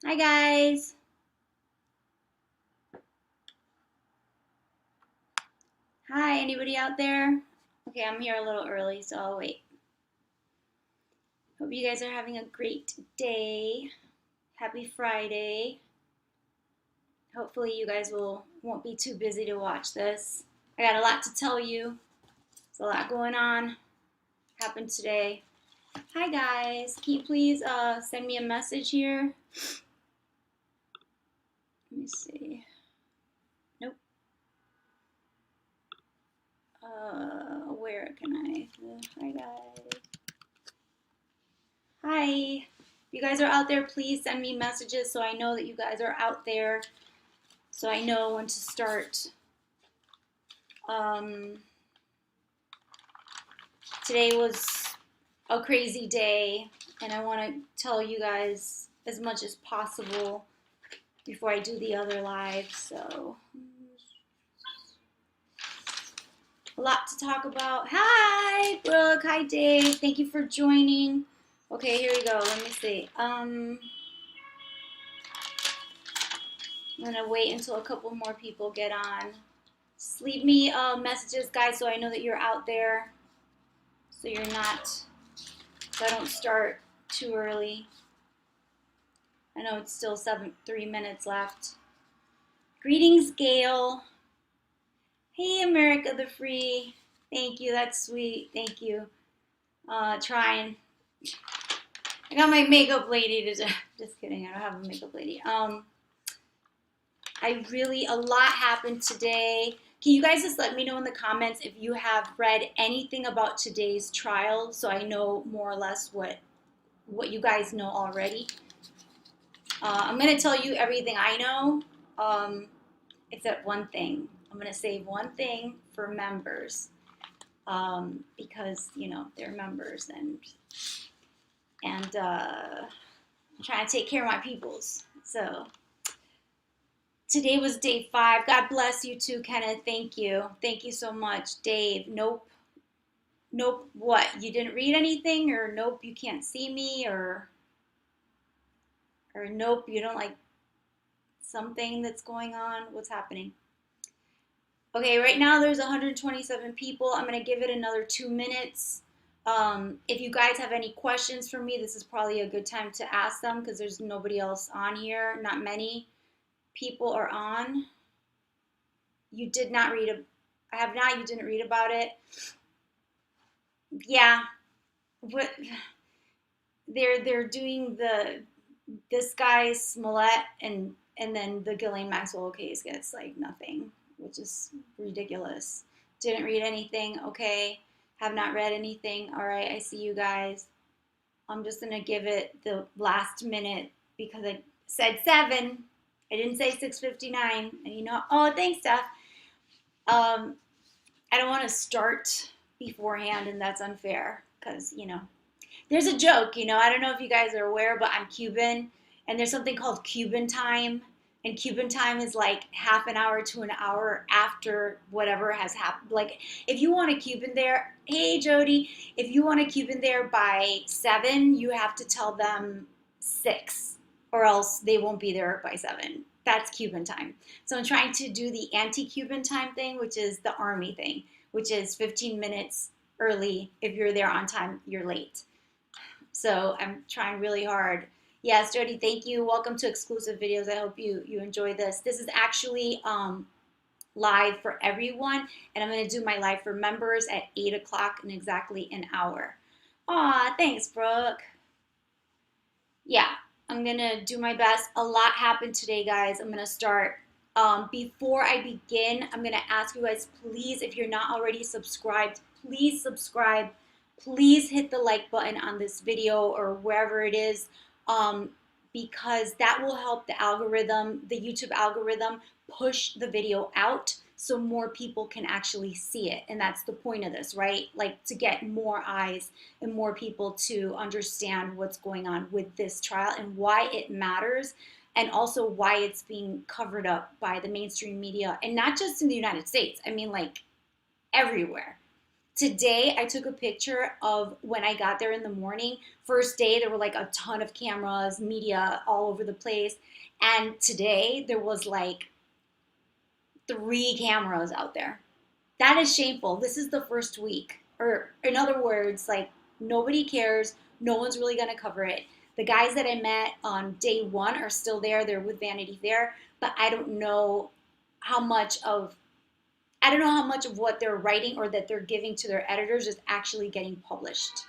Hi guys. Hi, anybody out there? Okay, I'm here a little early, so I'll wait. Hope you guys are having a great day. Happy Friday. Hopefully you guys won't be too busy to watch this. I got a lot to tell you. There's a lot going on. Happened today. Hi guys. Can you please send me a message here? Let me see. Nope. Where can I? Hi guys. Hi. If you guys are out there, please send me messages so I know that you guys are out there, so I know when to start. Um, Today was a crazy day, and I want to tell you guys as much as possible before I do the other live. So, a lot to talk about. Hi, Brooke. Hi, Dave. Thank you for joining. Okay, here we go. Let me see. I'm gonna wait until a couple more people get on. Just leave me messages, guys, so I know that you're out there. So you're not, so I don't start too early. I know it's still 3 minutes left. Greetings, Gail. Hey, America the Free. Thank you. That's sweet. Thank you. Trying. I got my makeup lady to just kidding. I don't have a makeup lady. A lot happened today. Can you guys just let me know in the comments if you have read anything about today's trial, so I know more or less what you guys know already. I'm going to tell you everything I know, except one thing. I'm going to save one thing for members, because, they're members, and I'm trying to take care of my peoples. So today was day 5. God bless you too, Kenneth. Thank you. Thank you so much. Dave, nope. Nope, what? You didn't read anything? Or nope, you can't see me? Or nope, you don't like something that's going on? What's happening? Okay, right now there's 127 people. I'm going to give it another 2 minutes. If you guys have any questions for me, this is probably a good time to ask them because there's nobody else on here. Not many people are on. You did not read I have not. You didn't read about it. Yeah. What they're doing this guy Smollett and then the Ghislaine Maxwell case gets like nothing, which is ridiculous. Didn't read anything. Okay. Have not read anything. All right. I see you guys. I'm just gonna give it the last minute because I said 7. I didn't say 6:59. And oh, thanks, Steph. I don't want to start beforehand, and that's unfair because there's a joke. I don't know if you guys are aware, but I'm Cuban, and there's something called Cuban time, and Cuban time is like half an hour to an hour after whatever has happened. Like if you want a Cuban there, hey Jody, if you want a Cuban there by 7, you have to tell them 6, or else they won't be there by 7. That's Cuban time. So I'm trying to do the anti-Cuban time thing, which is the army thing, which is 15 minutes early. If you're there on time, you're late. So I'm trying really hard. Yes, Jody, thank you. Welcome to Exclusive Videos. I hope you enjoy this. This is actually live for everyone, and I'm going to do my live for members at 8 o'clock in exactly an hour. Aw, thanks, Brooke. Yeah, I'm going to do my best. A lot happened today, guys. I'm going to start. Before I begin, I'm going to ask you guys, please, if you're not already subscribed, please subscribe. Please hit the like button on this video or wherever it is, because that will help the algorithm, the YouTube algorithm, push the video out so more people can actually see it. And that's the point of this, right? Like to get more eyes and more people to understand what's going on with this trial and why it matters, and also why it's being covered up by the mainstream media, and not just in the United States. I mean, like everywhere. Today, I took a picture of when I got there in the morning. First day, there were like a ton of cameras, media all over the place. And today, there was like 3 cameras out there. That is shameful. This is the first week. Or, in other words, like nobody cares. No one's really going to cover it. The guys that I met on day one are still there. They're with Vanity Fair, but how much of I don't know how much of what they're writing or that they're giving to their editors is actually getting published,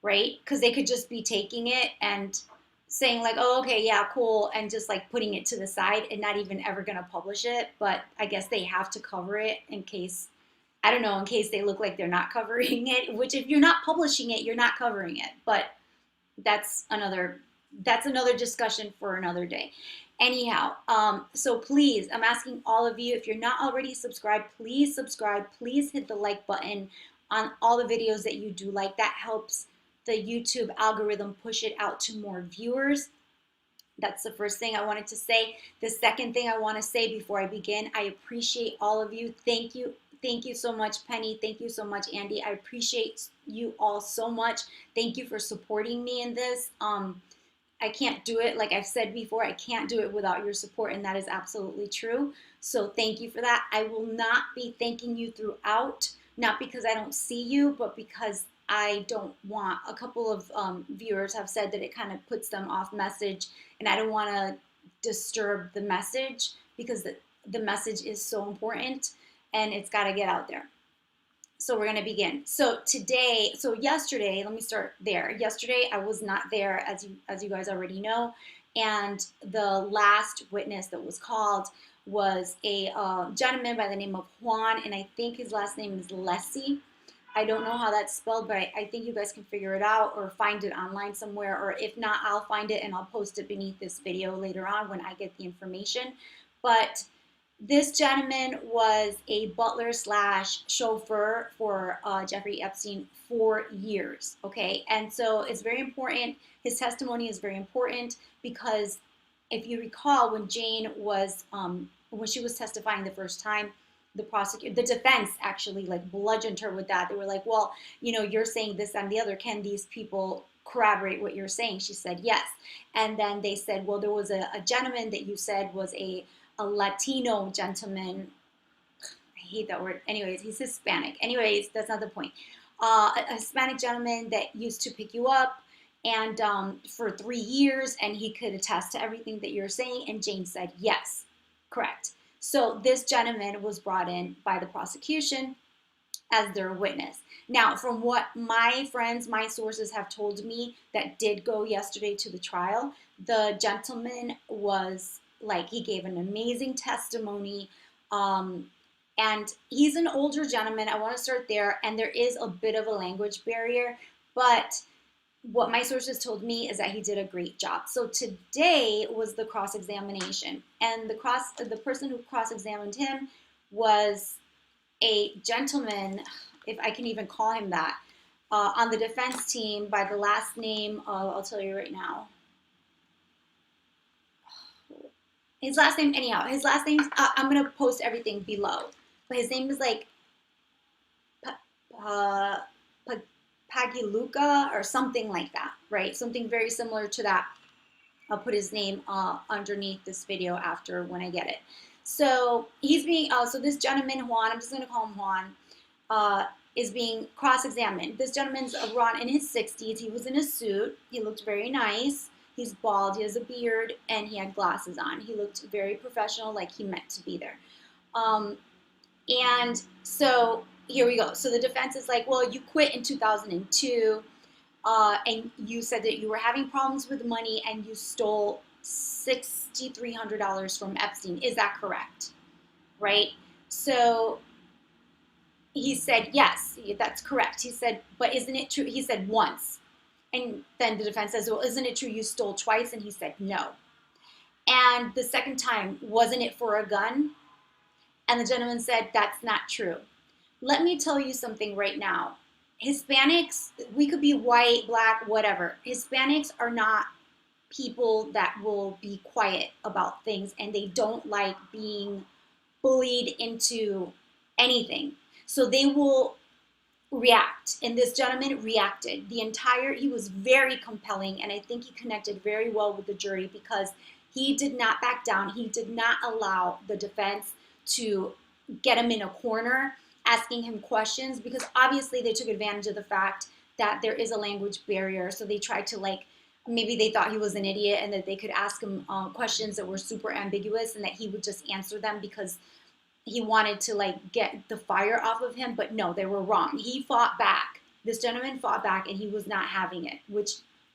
right? Because they could just be taking it and saying like, oh, okay, yeah, cool, and just like putting it to the side and not even ever gonna publish it. But I guess they have to cover it in case, I don't know, in case they look like they're not covering it, which if you're not publishing it, you're not covering it. But that's another that's another discussion for another day. Anyhow, so please, I'm asking all of you, if you're not already subscribed, please subscribe. Please hit the like button on all the videos that you do like. That helps the YouTube algorithm push it out to more viewers. That's the first thing I wanted to say. The second thing I want to say before I begin, I appreciate all of you. Thank you. Thank you so much, Penny. Thank you so much, Andy. I appreciate you all so much. Thank you for supporting me in this. I can't do it, like I've said before, I can't do it without your support, and that is absolutely true. So thank you for that. I will not be thanking you throughout, not because I don't see you, but because I don't want, a couple of viewers have said that it kind of puts them off message, and I don't want to disturb the message because the message is so important and it's got to get out there. So we're going to begin. So yesterday, let me start there. Yesterday, I was not there, as you guys already know, and the last witness that was called was a gentleman by the name of Juan, and I think his last name is Lessie. I don't know how that's spelled, but I think you guys can figure it out or find it online somewhere, or if not, I'll find it and I'll post it beneath this video later on when I get the information. But this gentleman was a butler slash chauffeur for Jeffrey Epstein for years, okay? And so it's very important. His testimony is very important because if you recall, when Jane was, when she was testifying the first time, the defense actually like bludgeoned her with that. They were like, well, you're saying this and the other. Can these people corroborate what you're saying? She said, yes. And then they said, well, there was a gentleman that you said was a Latino gentleman. I hate that word. Anyways, he's Hispanic. Anyways, that's not the point. A Hispanic gentleman that used to pick you up and for 3 years, and he could attest to everything that you're saying. And Jane said, yes, correct. So this gentleman was brought in by the prosecution as their witness. Now, from what my friends, my sources have told me that did go yesterday to the trial, the gentleman was like, he gave an amazing testimony. And he's an older gentleman. I want to start there. And there is a bit of a language barrier, but what my sources told me is that he did a great job. So today was the cross-examination, and the person who cross-examined him was a gentleman, if I can even call him that, on the defense team by the last name of, I'll tell you right now. His last name, anyhow, I'm going to post everything below, but his name is like Pagiluka or something like that, right? Something very similar to that. I'll put his name underneath this video after when I get it. So he's being, so this gentleman, Juan, I'm just going to call him Juan, is being cross-examined. This gentleman's around in his 60s. He was in a suit. He looked very nice. He's bald. He has a beard, and he had glasses on. He looked very professional, like he meant to be there. And so here we go. So the defense is like, well, you quit in 2002, and you said that you were having problems with money, and you stole $6,300 from Epstein. Is that correct? Right? So he said, yes, that's correct. He said, but isn't it true? He said, once. And then the defense says, well, isn't it true you stole twice? And he said, no. And the second time, wasn't it for a gun? And the gentleman said, that's not true. Let me tell you something right now. Hispanics, we could be white, black, whatever. Hispanics are not people that will be quiet about things, and they don't like being bullied into anything. So they will react. And this gentleman reacted. He was very compelling, and I think he connected very well with the jury because he did not back down. He did not allow the defense to get him in a corner asking him questions, because obviously they took advantage of the fact that there is a language barrier. So they tried to, like, maybe they thought he was an idiot and that they could ask him questions that were super ambiguous and that he would just answer them because he wanted to, like, get the fire off of him. But no, they were wrong. He fought back. This gentleman fought back, and he was not having it, which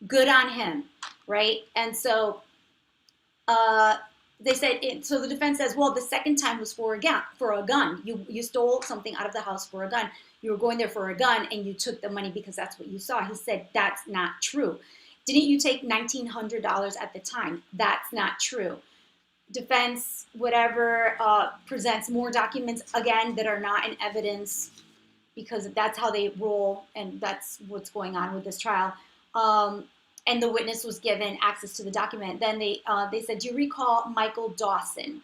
good on him, right? And so they said, so the defense says, well, the second time was for a gun. You stole something out of the house for a gun. You were going there for a gun, and you took the money because that's what you saw. He said, that's not true. Didn't you take $1,900 at the time? That's not true. Defense, whatever, presents more documents, again, that are not in evidence, because that's how they roll, and that's what's going on with this trial. And the witness was given access to the document. Then they said, do you recall Michael Dawson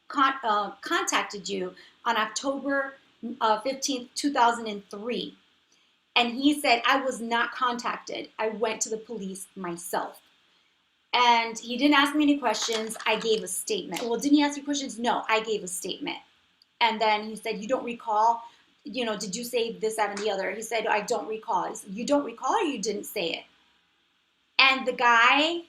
contacted you on October 15th, 2003? And he said, I was not contacted. I went to the police myself. And he didn't ask me any questions. I gave a statement. Well, didn't he ask you questions? No, I gave a statement. And then he said, you don't recall? Did you say this, that, and the other? He said, I don't recall. He said, you don't recall, or you didn't say it? And the guy,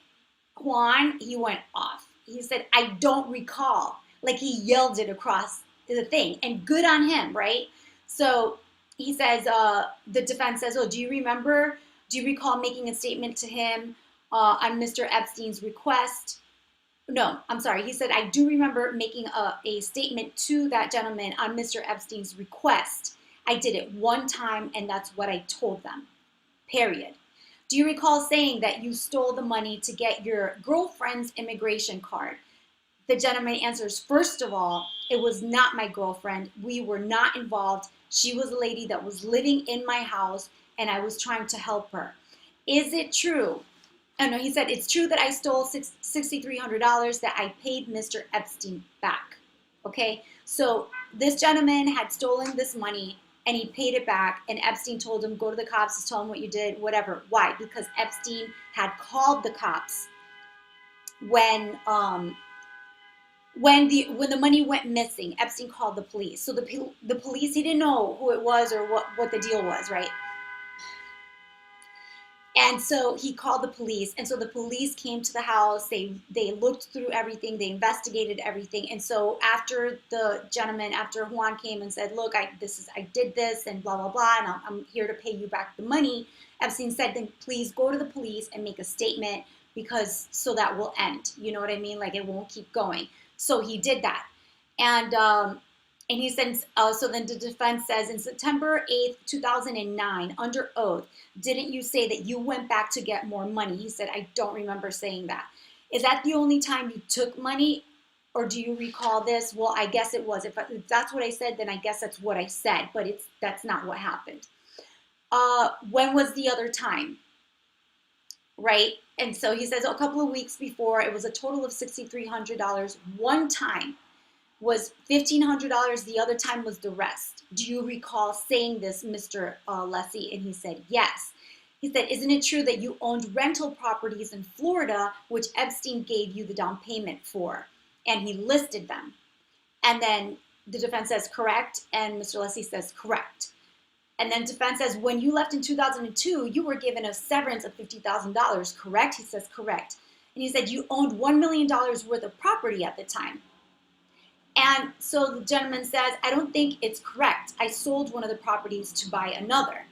Juan, he went off. He said, I don't recall. Like, he yelled it across the thing. And good on him, right? So he says, the defense says, oh, do you recall making a statement to him on Mr. Epstein's request? No, I'm sorry. He said, I do remember making a statement to that gentleman on Mr. Epstein's request. I did it one time, and that's what I told them, period. Do you recall saying that you stole the money to get your girlfriend's immigration card? The gentleman answers, first of all, it was not my girlfriend. We were not involved. She was a lady that was living in my house, and I was trying to help her. Is it true? Oh, no, he said, it's true that I stole $6,300 that I paid Mr. Epstein back. Okay, so this gentleman had stolen this money, and he paid it back, and Epstein told him, go to the cops, tell them what you did, whatever. Why? Because Epstein had called the cops when the money went missing. Epstein called the police. So the police, he didn't know who it was or what the deal was, right? And so he called the police, and so the police came to the house. They looked through everything. They investigated everything. And so after Juan came and said, look, I did this and blah, blah, blah, and I'm here to pay you back the money, Epstein said, then please go to the police and make a statement, because so that will end. You know what I mean? Like, it won't keep going. So he did that. And he said, so then the defense says, in September 8th, 2009, under oath, didn't you say that you went back to get more money? He said, I don't remember saying that. Is that the only time you took money, or do you recall this? Well, I guess it was. If that's what I said, then I guess that's what I said, but that's not what happened. When was the other time? Right? And so he says a couple of weeks before, it was a total of $6,300. One time was $1,500. The other time was the rest. Do you recall saying this, Mr. Lessie? And he said, yes. He said, isn't it true that you owned rental properties in Florida, which Epstein gave you the down payment for? And he listed them. And then the defense says, correct. And Mr. Lessie says, correct. And then defense says, when you left in 2002, you were given a severance of $50,000, correct? He says, correct. And he said, you owned $1 million worth of property at the time. And so the gentleman says, I don't think it's correct. I sold one of the properties to buy another.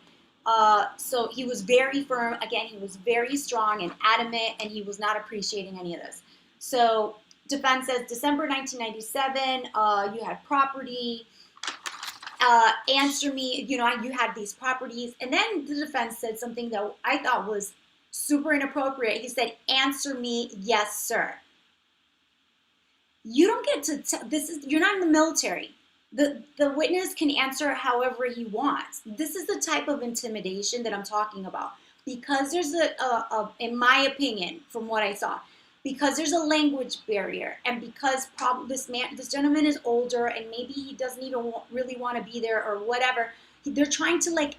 So he was very firm. Again, he was very strong and adamant, and he was not appreciating any of this. So defense says, December 1997, you had property. Answer me, you had these properties. And then the defense said something that I thought was super inappropriate. He said, answer me, yes, sir. You don't get to, you're not in the military. The witness can answer however he wants. This is the type of intimidation that I'm talking about. Because there's in my opinion, from what I saw, because there's a language barrier, and because this gentleman is older, and maybe he doesn't even really want to be there or whatever, they're trying to like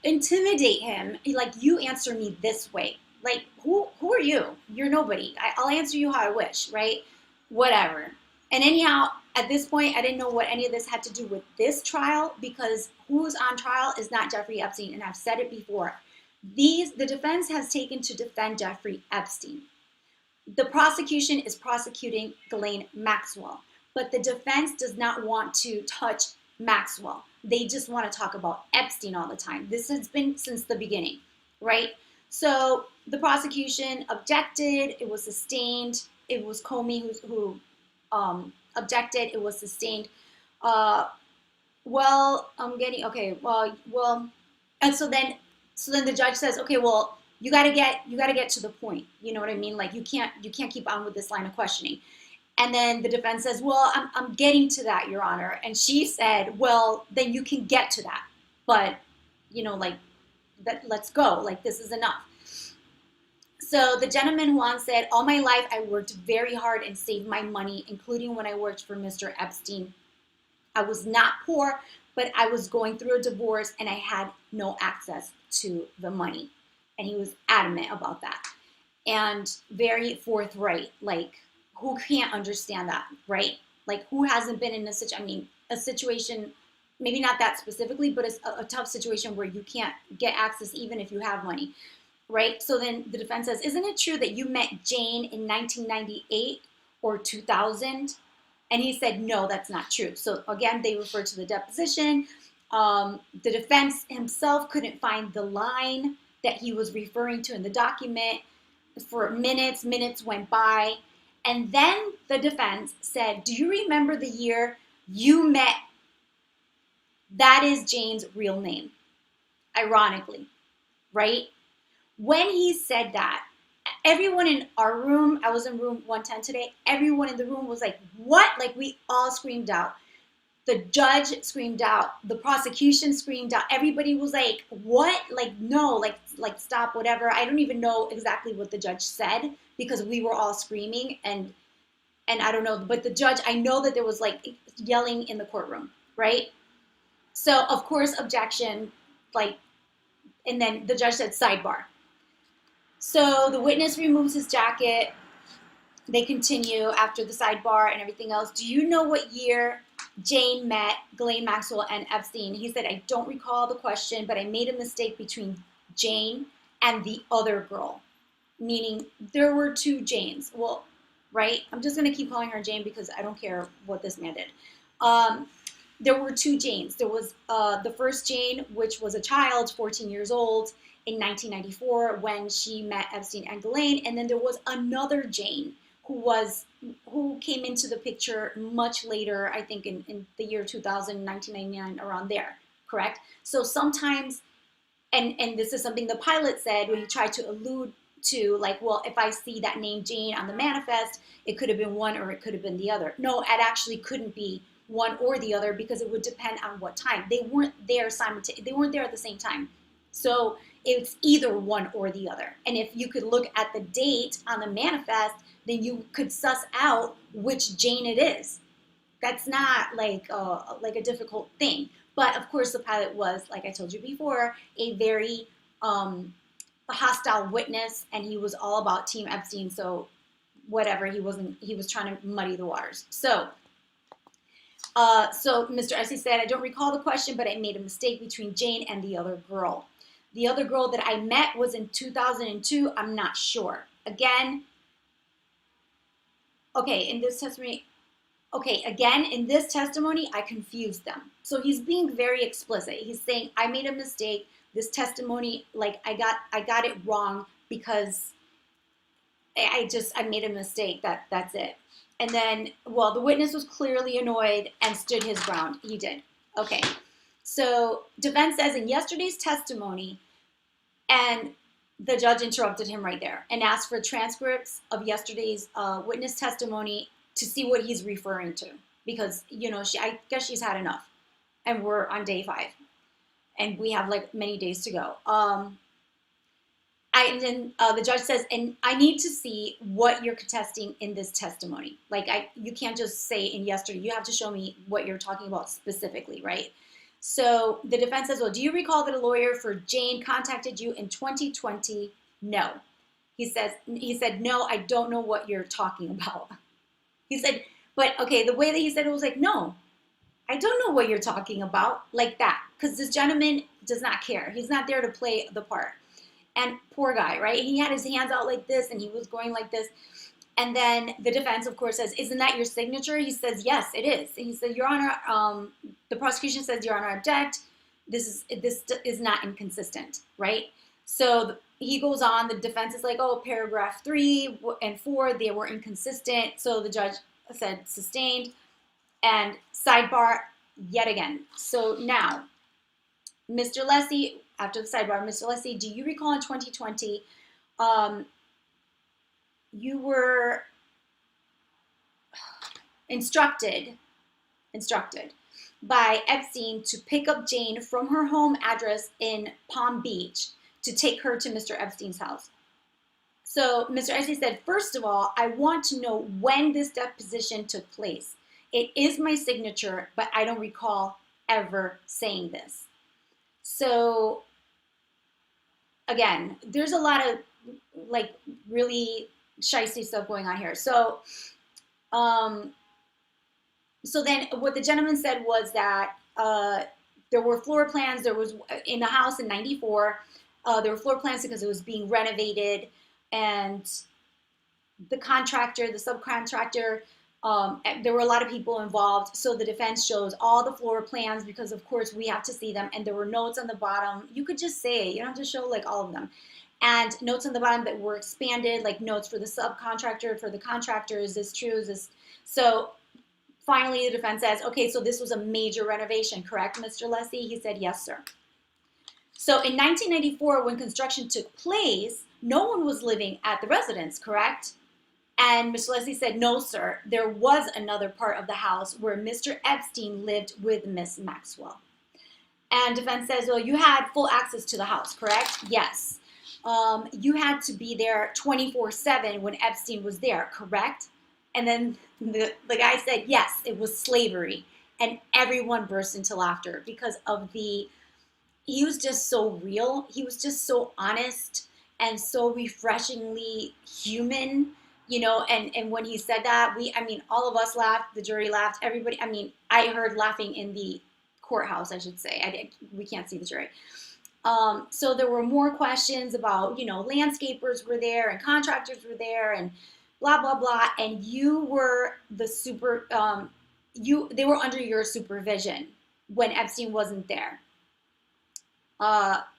intimidate him. Like, you answer me this way. Like, who are you? You're nobody. I'll answer you how I wish, right? Whatever. And anyhow, at this point, I didn't know what any of this had to do with this trial, because who's on trial is not Jeffrey Epstein, and I've said it before. The defense has taken to defend Jeffrey Epstein. The prosecution is prosecuting Ghislaine Maxwell, but the defense does not want to touch Maxwell. They just want to talk about Epstein all the time. This has been since the beginning, right? So the prosecution objected. It was sustained. It was Comey who objected. It was sustained. I'm getting okay. And so then the judge says, okay, well, you got to get to the point. You know what I mean? Like, you can't keep on with this line of questioning. And then the defense says, well, I'm getting to that, Your Honor. And she said, well, then you can get to that. But, let's go. Like, this is enough. So the gentleman Juan said, all my life I worked very hard and saved my money, including when I worked for Mr. Epstein. I was not poor, but I was going through a divorce and I had no access to the money. And he was adamant about that. And very forthright. Like, who can't understand that, right? Like, who hasn't been in a situation, maybe not that specifically, but it's a tough situation where you can't get access even if you have money, right? So then the defense says, isn't it true that you met Jane in 1998 or 2000? And he said, no, that's not true. So again, they refer to the deposition. The defense himself couldn't find the line that he was referring to in the document. For minutes went by. And then the defense said, do you remember the year you met? That is Jane's real name, ironically, right? When he said that, everyone in our room, I was in room 110 today, everyone in the room was like, what? Like, we all screamed out. The judge screamed out. The prosecution screamed out. Everybody was like, what? Like, no, like stop, whatever. I don't even know exactly what the judge said because we were all screaming and I don't know. But the judge, I know that there was like yelling in the courtroom, right? So, of course, objection, and then the judge said sidebar. So the witness removes his jacket. They continue after the sidebar and everything else. Do you know what year Jane met Ghislaine Maxwell and Epstein? He said, I don't recall the question, but I made a mistake between Jane and the other girl, meaning there were two Janes. Well, right? I'm just going to keep calling her Jane because I don't care what this man did. There were two Janes. There was the first Jane, which was a child, 14 years old, in 1994 when she met Epstein and Ghislaine. And then there was another Jane who came into the picture much later, I think in the year 2000, 1999, around there, correct? So sometimes, and this is something the pilot said when he tried to allude to, like, well, if I see that name Jane on the manifest, it could have been one or it could have been the other. No, it actually couldn't be one or the other because it would depend on what time. They weren't there they weren't there at the same time. So it's either one or the other. And if you could look at the date on the manifest, then you could suss out which Jane it is. That's not like a difficult thing. But of course, the pilot was, like I told you before, a very hostile witness, and he was all about Team Epstein. So whatever, he was trying to muddy the waters. So Mr. Epstein said, I don't recall the question, but I made a mistake between Jane and the other girl. The other girl that I met was in 2002. I'm not sure. Again, in this testimony, I confused them. So he's being very explicit. He's saying, I made a mistake. This testimony, like, I got it wrong because I made a mistake. That's it. And then, well, the witness was clearly annoyed and stood his ground. He did. Okay. So defense says in yesterday's testimony, and the judge interrupted him right there and asked for transcripts of yesterday's witness testimony to see what he's referring to. Because, I guess she's had enough. And we're on day 5. And we have like many days to go. And then the judge says, and I need to see what you're contesting in this testimony. Like, you can't just say in yesterday. You have to show me what you're talking about specifically, right? So the defense says, well, do you recall that a lawyer for Jane contacted you in 2020? No. He said, no, I don't know what you're talking about. He said, but okay, the way that he said it was like, no, I don't know what you're talking about, like that. Because this gentleman does not care. He's not there to play the part. And poor guy, right? He had his hands out like this and he was going like this. And then the defense, of course, says, isn't that your signature? He says, yes, it is. And he said, Your Honor, the prosecution says, Your Honor, object. This is not inconsistent, right? So he goes on. The defense is like, oh, paragraph 3 and 4, they were inconsistent. So the judge said sustained. And sidebar yet again. So now, Mr. Leslie, after the sidebar, Mr. Leslie, do you recall in 2020, you were instructed by Epstein to pick up Jane from her home address in Palm Beach to take her to Mr. Epstein's house? So Mr. Epstein said, first of all, I want to know when this deposition took place. It is my signature, but I don't recall ever saying this. So again, there's a lot of like really shicey stuff going on here. So so then what the gentleman said was that there were floor plans. There was in the house in 94, there were floor plans because it was being renovated, and the contractor, the subcontractor, there were a lot of people involved. So the defense shows all the floor plans because, of course, we have to see them. And there were notes on the bottom. You could just say, you don't have to show like all of them. And notes on the bottom that were expanded, like notes for the subcontractor, for the contractor. Is this true? Is this? So finally, the defense says, okay, so this was a major renovation, correct, Mr. Leslie? He said, yes, sir. So in 1994, when construction took place, no one was living at the residence, correct? And Mr. Leslie said, no, sir, there was another part of the house where Mr. Epstein lived with Miss Maxwell. And defense says, well, you had full access to the house, correct? Yes. You had to be there 24/7 when Epstein was there, correct? And then the guy said, yes, it was slavery. And everyone burst into laughter because of he was just so real. He was just so honest and so refreshingly human. You know, and when he said that, all of us laughed, the jury laughed, everybody, I heard laughing in the courthouse, I should say. We can't see the jury. So there were more questions about, landscapers were there and contractors were there and blah, blah, blah. And you were they were under your supervision when Epstein wasn't there.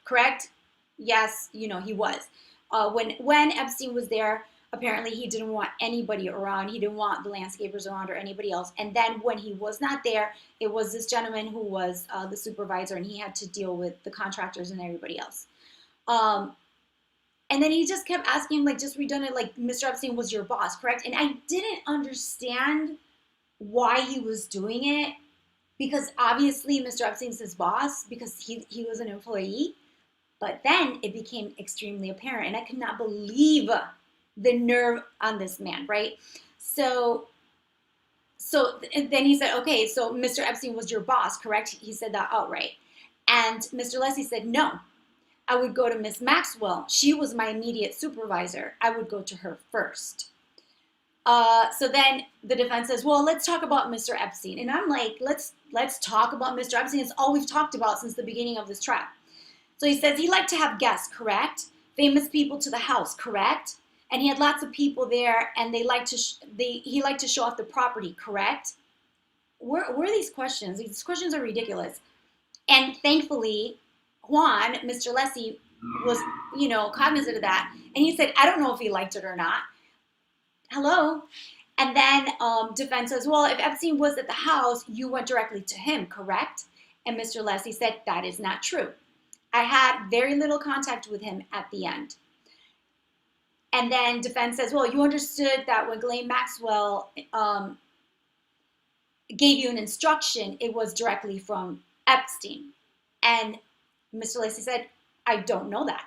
Correct? Yes, he was. When Epstein was there, apparently he didn't want anybody around. He didn't want the landscapers around or anybody else. And then when he was not there, it was this gentleman who was the supervisor, and he had to deal with the contractors and everybody else. And then he just kept asking him, like, just redone it, like, Mr. Epstein was your boss, correct? And I didn't understand why he was doing it, because obviously Mr. Epstein's his boss because he was an employee. But then it became extremely apparent, and I could not believe the nerve on this man, right? So then he said, okay, so Mr. Epstein was your boss, correct? He said that outright. And Mr. Leslie said, no, I would go to Miss Maxwell. She was my immediate supervisor. I would go to her first. So then the defense says, well, let's talk about Mr. Epstein. And I'm like, let's talk about Mr. Epstein. It's all we've talked about since the beginning of this trial. So he says he liked to have guests, correct? Famous people to the house, correct? And he had lots of people there, and he liked to show off the property, correct? Where are these questions? These questions are ridiculous. And thankfully, Juan, Mr. Leslie, was, cognizant of that. And he said, I don't know if he liked it or not. Hello? And then defense says, well, if Epstein was at the house, you went directly to him, correct? And Mr. Leslie said, that is not true. I had very little contact with him at the end. And then defense says, well, you understood that when Ghislaine Maxwell gave you an instruction, it was directly from Epstein. And Mr. Lacey said, I don't know that.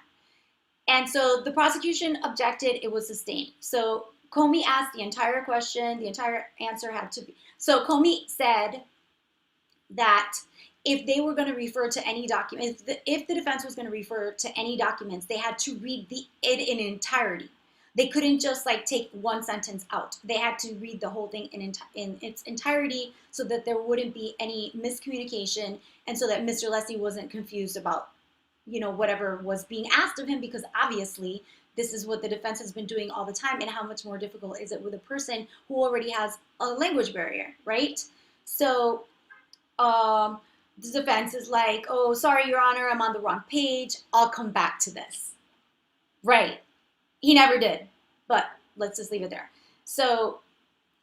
And so the prosecution objected, it was sustained. So Comey asked the entire question, the entire answer had to be. So Comey said that if they were going to refer to any document, if the defense was going to refer to any documents, they had to read it in entirety. They couldn't just like take one sentence out. They had to read the whole thing in its entirety so that there wouldn't be any miscommunication and so that Mr. Leslie wasn't confused about, whatever was being asked of him, because obviously this is what the defense has been doing all the time, and how much more difficult is it with a person who already has a language barrier, right? So the defense is like, oh, sorry, Your Honor, I'm on the wrong page. I'll come back to this. Right. He never did, but let's just leave it there. So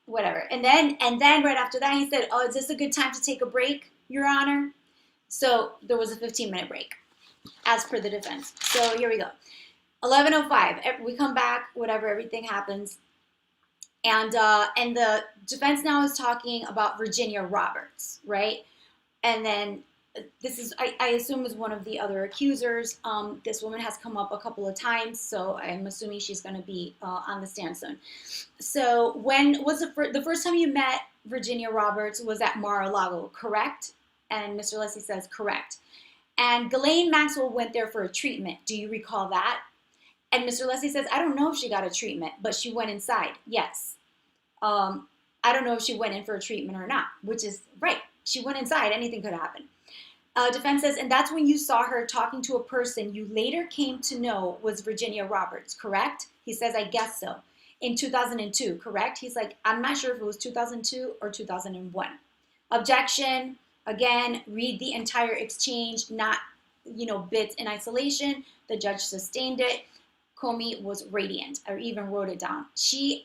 whatever. And then right after that, he said, oh, is this a good time to take a break, Your Honor? So there was a 15-minute break, as per the defense. So here we go. 11:05. We come back, whatever, everything happens. And the defense now is talking about Virginia Roberts, right? And then this is, I assume, is one of the other accusers. This woman has come up a couple of times, so I'm assuming she's going to be on the stand soon. So when was the first time you met Virginia Roberts was at Mar-a-Lago, correct? And Mr. Leslie says correct. And Ghislaine Maxwell went there for a treatment. Do you recall that? And Mr. Leslie says, I don't know if she got a treatment, but she went inside. Yes. I don't know if she went in for a treatment or not, which is right. She went inside. Anything could happen. Defense says, and that's when you saw her talking to a person you later came to know was Virginia Roberts, correct? He says, I guess so. In 2002, correct? He's like, I'm not sure if it was 2002 or 2001. Objection. Again, read the entire exchange, not, bits in isolation. The judge sustained it. Comey was radiant. I even wrote it down.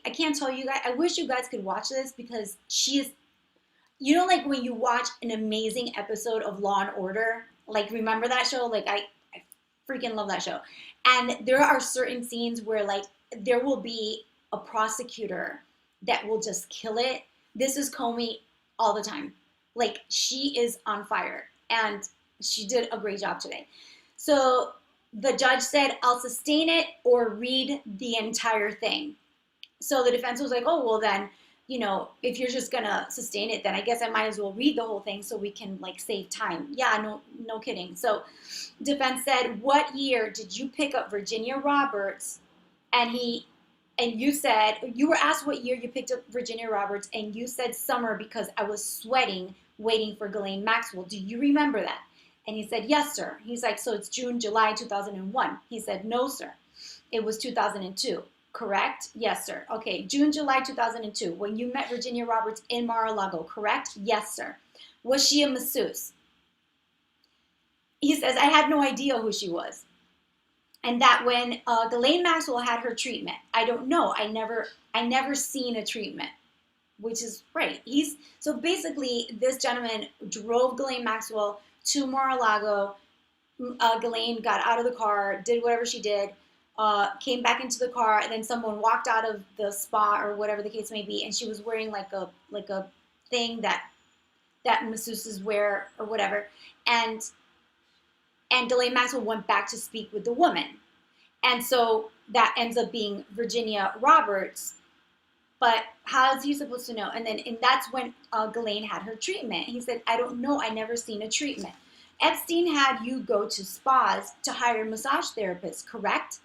I can't tell you guys, I wish you guys could watch this because she is, like when you watch an amazing episode of Law and Order, like remember that show? Like I freaking love that show. And there are certain scenes where like there will be a prosecutor that will just kill it. This is Comey all the time. Like she is on fire and she did a great job today. So the judge said, I'll sustain it or read the entire thing. So the defense was like, oh, well then, if you're just going to sustain it, then I guess I might as well read the whole thing so we can like save time. Yeah, no kidding. So defense said, what year did you pick up Virginia Roberts? And you said, you were asked what year you picked up Virginia Roberts, and you said summer because I was sweating waiting for Ghislaine Maxwell. Do you remember that? And he said, yes, sir. He's like, so it's June, July 2001. He said, no, sir. It was 2002. Correct? Yes, sir. Okay, June, July 2002, when you met Virginia Roberts in Mar-a-Lago, correct? Yes, sir. Was she a masseuse? He says, I had no idea who she was. And that when Ghislaine Maxwell had her treatment, I don't know. I never seen a treatment, which is right. So basically, this gentleman drove Ghislaine Maxwell to Mar-a-Lago. Ghislaine got out of the car, did whatever she did, came back into the car, and then someone walked out of the spa or whatever the case may be, and she was wearing like a thing that masseuses wear or whatever, and Ghislaine Maxwell went back to speak with the woman, and so that ends up being Virginia Roberts. But how is he supposed to know? And that's when Ghislaine had her treatment. He said, I don't know. I never seen a treatment. Epstein had you go to spas to hire massage therapists, correct?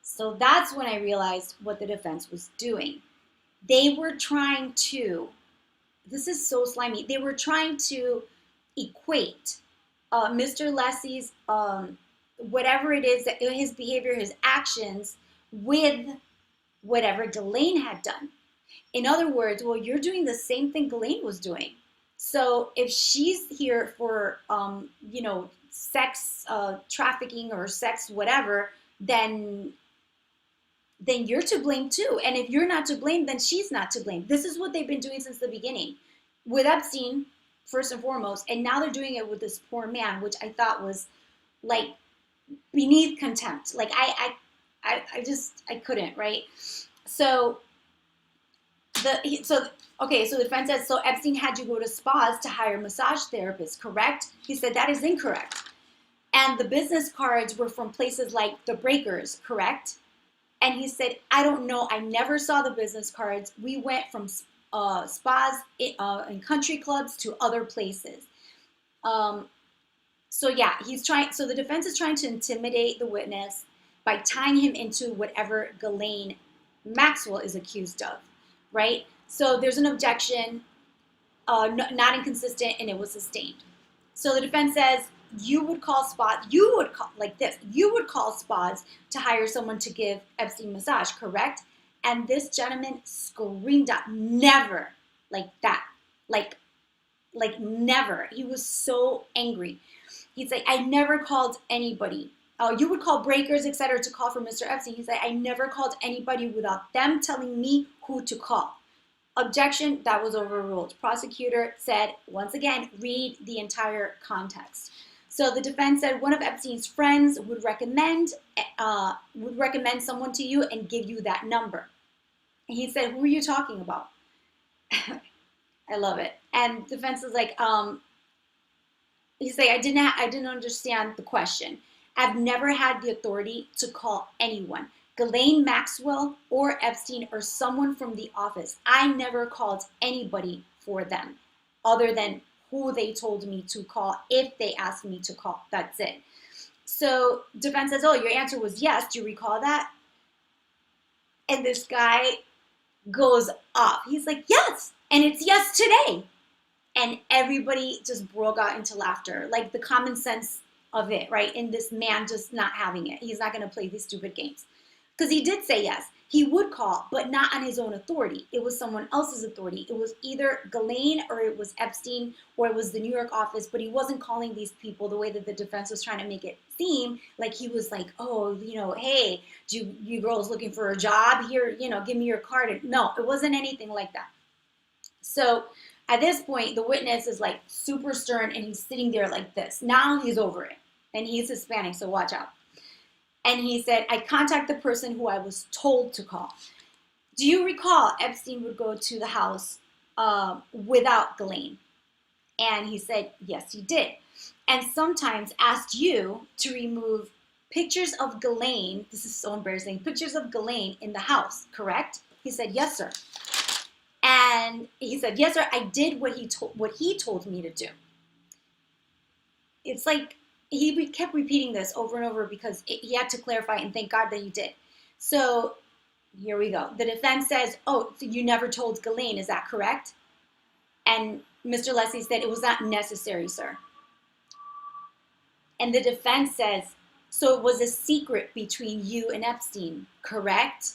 So that's when I realized what the defense was doing. They were trying to, this is so slimy, they were trying to equate Mr. Leslie's, whatever it is, his behavior, his actions, with whatever Ghislaine had done. In other words, well, you're doing the same thing Ghislaine was doing. So if she's here for, sex trafficking or sex whatever, then you're to blame too. And if you're not to blame, then she's not to blame. This is what they've been doing since the beginning. With Epstein, first and foremost, and now they're doing it with this poor man, which I thought was like beneath contempt. Like I couldn't, right? So the defense says, so Epstein had you go to spas to hire massage therapists, correct? He said, that is incorrect. And the business cards were from places like the Breakers, correct? And he said, I don't know. I never saw the business cards. We went from spas and country clubs to other places. Um, so yeah, he's trying. So the defense is trying to intimidate the witness by tying him into whatever Ghislaine Maxwell is accused of, right? So there's an objection, not inconsistent, and it was sustained. So the defense says, you would call spas to hire someone to give Epstein massage, correct? And this gentleman screamed out, never, like that, like never. He was so angry. He's like, I never called anybody. Oh, you would call breakers, etc., to call for Mr. Epstein. He's like, I never called anybody without them telling me who to call. Objection, that was overruled. Prosecutor said, once again, read the entire context. So the defense said one of Epstein's friends would recommend someone to you and give you that number. And he said, who are you talking about? I love it. And defense is like, he's like, I didn't understand the question. I've never had the authority to call anyone. Ghislaine Maxwell or Epstein or someone from the office. I never called anybody for them other than who they told me to call if they asked me to call. That's it. So defense says, oh, your answer was yes. Do you recall that? And this guy goes off. He's like, yes. And it's yes today. And everybody just broke out into laughter. Like the common sense of it, right? And this man just not having it. He's not going to play these stupid games. Because he did say yes. He would call, but not on his own authority. It was someone else's authority. It was either Ghislaine or it was Epstein or it was the New York office, but he wasn't calling these people the way that the defense was trying to make it seem. Like he was like, oh, hey, you girls looking for a job? Here, give me your card. No, it wasn't anything like that. So at this point, the witness is like super stern and he's sitting there like this. Now he's over it. And he's Hispanic, so watch out. And he said, I contact the person who I was told to call. Do you recall Epstein would go to the house without Ghislaine? And he said, yes, he did. And sometimes asked you to remove pictures of Ghislaine. This is so embarrassing. Pictures of Ghislaine in the house, correct? He said, yes, sir. And he said, yes, sir, I did what he told me to do. It's like, he kept repeating this over and over because he had to clarify, and thank God that he did. So here we go. The defense says, oh, so you never told Ghislaine, is that correct? And Mr. Leslie said, it was not necessary, sir. And the defense says, so it was a secret between you and Epstein, correct?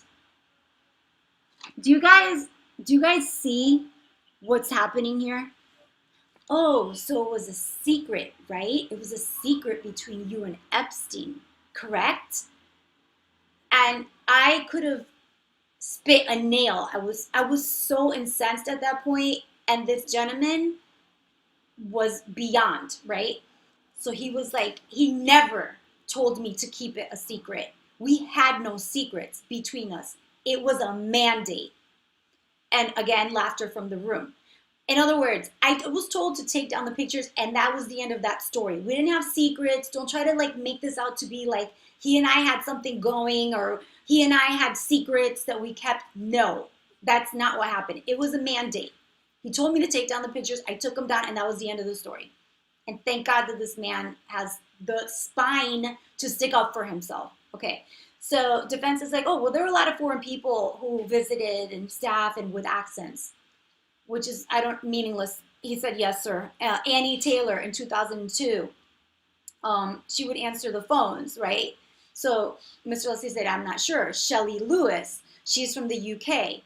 Do you guys see what's happening here? Oh, so it was a secret, right? It was a secret between you and Epstein, correct? And I could have spit a nail. I was so incensed at that point, and this gentleman was beyond, right? So he was like, he never told me to keep it a secret. We had no secrets between us. It was a mandate. And again, laughter from the room. In other words, I was told to take down the pictures, and that was the end of that story. We didn't have secrets. Don't try to make this out to be like he and I had something going or he and I had secrets that we kept. No, that's not what happened. It was a mandate. He told me to take down the pictures. I took them down, and that was the end of the story. And thank God that this man has the spine to stick up for himself. Okay, so defense is like, oh, well, there were a lot of foreign people who visited and staff and with accents. Which is, meaningless. He said, yes, sir. Annie Taylor in 2002, she would answer the phones, right? So Mr. Leslie said, I'm not sure. Shelley Lewis, she's from the UK.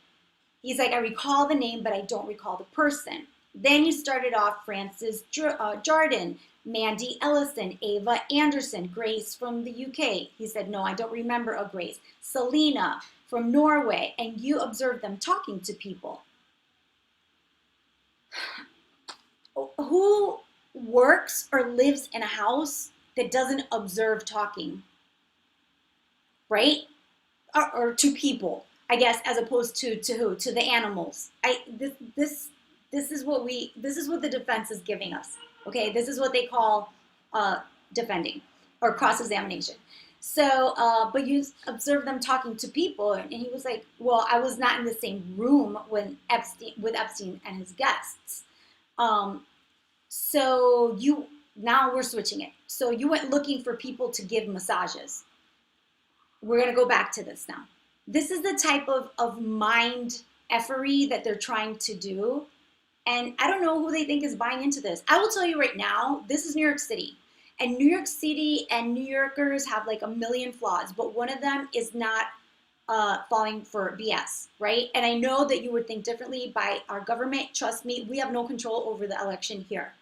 He's like, I recall the name, but I don't recall the person. Then you started off Frances Jordan, Mandy Ellison, Ava Anderson, Grace from the UK. He said, no, I don't remember a Grace. Selena from Norway, and you observed them talking to people. Who works or lives in a house that doesn't observe talking, right? Or to people, I guess, as opposed to who? To the animals. This is what the defense is giving us. Okay, this is what they call defending. or cross-examination. So, but you observe them talking to people, and he was like, "Well, I was not in the same room when with Epstein and his guests." Um, so you now we're switching it. So you went looking for people to give massages. We're gonna go back to this now. This is the type of mind effery that they're trying to do. And I don't know who they think is buying into this. I will tell you right now, this is New York City. And New York City and New Yorkers have like a million flaws, but one of them is not falling for BS, right? And I know that you would think differently by our government. Trust me, we have no control over the election here,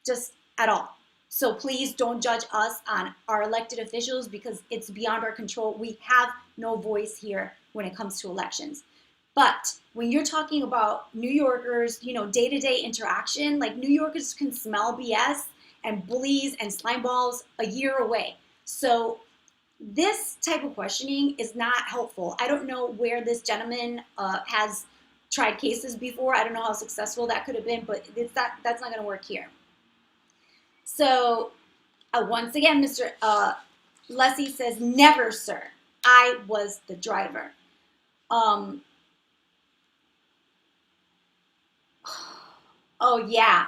just at all. So please don't judge us on our elected officials because it's beyond our control. We have no voice here when it comes to elections. But when you're talking about New Yorkers, you know, day-to-day interaction, like New Yorkers can smell BS and bullies and slime balls a year away. So this type of questioning is not helpful. I don't know where this gentleman has tried cases before. I don't know how successful that could have been, but that's not going to work here. So once again, Mr. Leslie says, "Never, sir. I was the driver." Oh, yeah.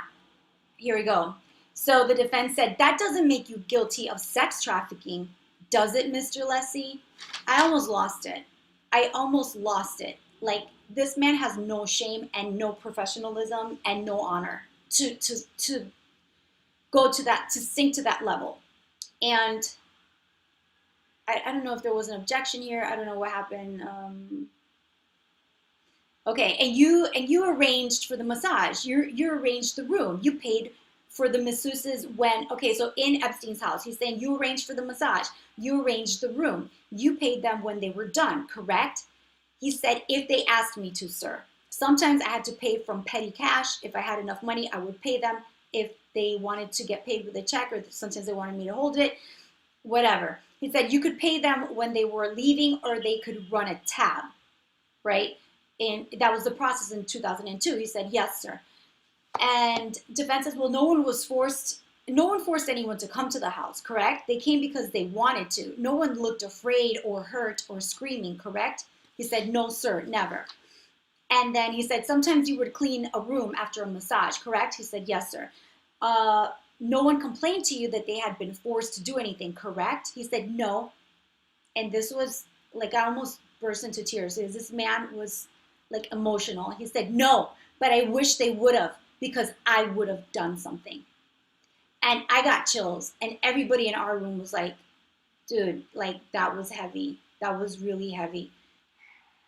Here we go. So the defense said, "That doesn't make you guilty of sex trafficking, does it, Mr. Leslie?" I almost lost it. Like, this man has no shame and no professionalism and no honor to go to that, to sink to that level. And I don't know if there was an objection here. I don't know what happened. Okay, and you arranged for the massage. You arranged the room. You paid for the masseuses when, okay, so in Epstein's house, he's saying you arranged for the massage. You arranged the room. You paid them when they were done, correct? He said, "If they asked me to, sir." Sometimes I had to pay from petty cash. If I had enough money, I would pay them. If they wanted to get paid with a check, or sometimes they wanted me to hold it, whatever. He said you could pay them when they were leaving, or they could run a tab, right? And that was the process in 2002. He said, "Yes, sir." And defense says, "Well, no one forced anyone to come to the house, correct? They came because they wanted to. No one looked afraid or hurt or screaming, correct?" He said, "No, sir, never." And then he said, "Sometimes you would clean a room after a massage, correct?" He said, "Yes, sir." No one complained to you that they had been forced to do anything, correct?" He said, "No." And this was like, I almost burst into tears because this man was like emotional. He said, "No, but I wish they would have, because I would have done something." And I got chills, and everybody in our room was like, "Dude, like, that was heavy. That was really heavy."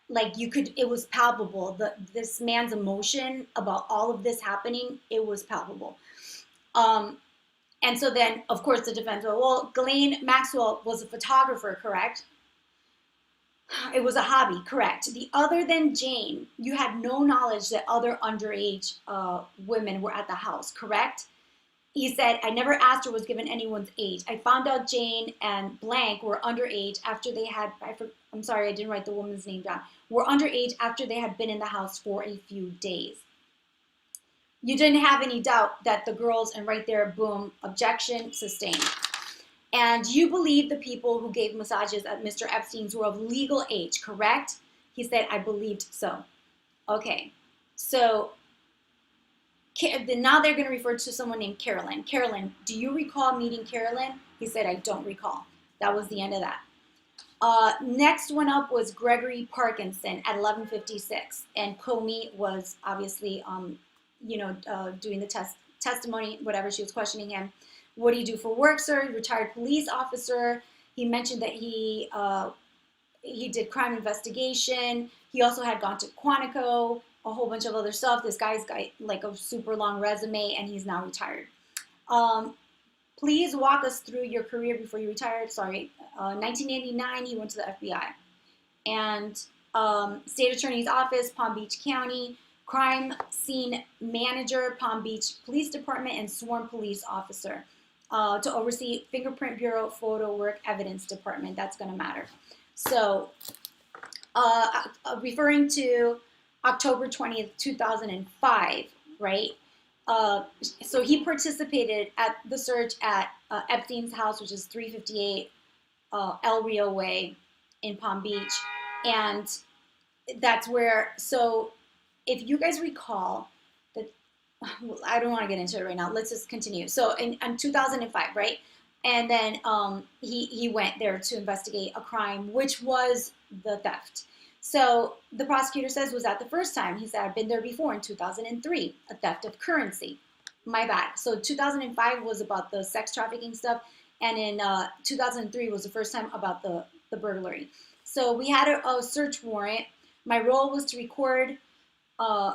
Like, it was palpable. This man's emotion about all of this happening, it was palpable. And so then, of course, the defense, "Well, Ghislaine Maxwell was a photographer, correct?" It was a hobby, correct. The other than Jane, you had no knowledge that other underage women were at the house, correct? He said, "I never asked or was given anyone's age. I found out Jane and blank were underage after they had," I'm sorry, I didn't write the woman's name down, "were underage after they had been in the house for a few days." You didn't have any doubt that the girls, and right there, boom, objection, sustained. "And you believe the people who gave massages at Mr. Epstein's were of legal age, correct?" He said, "I believed so." Okay, so now they're going to refer to someone named Carolyn. "Carolyn, do you recall meeting Carolyn?" He said, "I don't recall." That was the end of that. Next one up was Gregory Parkinson at 11:56, and Comey was obviously, doing the testimony, whatever, she was questioning him. "What do you do for work, sir?" "Retired police officer." He mentioned that he did crime investigation. He also had gone to Quantico, a whole bunch of other stuff. This guy's got like a super long resume, and he's now retired. "Please walk us through your career before you retired." Sorry. 1989, he went to the FBI. And State Attorney's Office, Palm Beach County, crime scene manager, Palm Beach Police Department, and sworn police officer to oversee Fingerprint Bureau, Photo Work, Evidence Department. That's going to matter. So referring to October 20th, 2005, right? So he participated at the search at Epstein's house, which is 358 El Rio Way in Palm Beach. And that's where, so if you guys recall, that I don't want to get into it right now. Let's just continue. So in 2005, right? And then he went there to investigate a crime, which was the theft. So the prosecutor says, was that the first time? He said, I've been there before in 2003, a theft of currency. My bad. So 2005 was about the sex trafficking stuff, and in 2003 was the first time about the burglary. So we had a search warrant. My role was to record uh,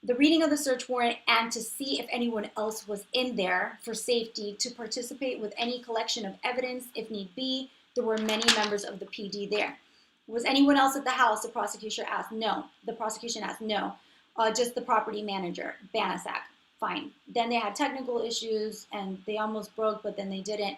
the reading of the search warrant and to see if anyone else was in there for safety, to participate with any collection of evidence if need be. There were many members of the PD there. Was anyone else at the house? The prosecution asked. No. The prosecution asked. No. Just the property manager, Banasak. Fine. Then they had technical issues and they almost broke, but then they didn't.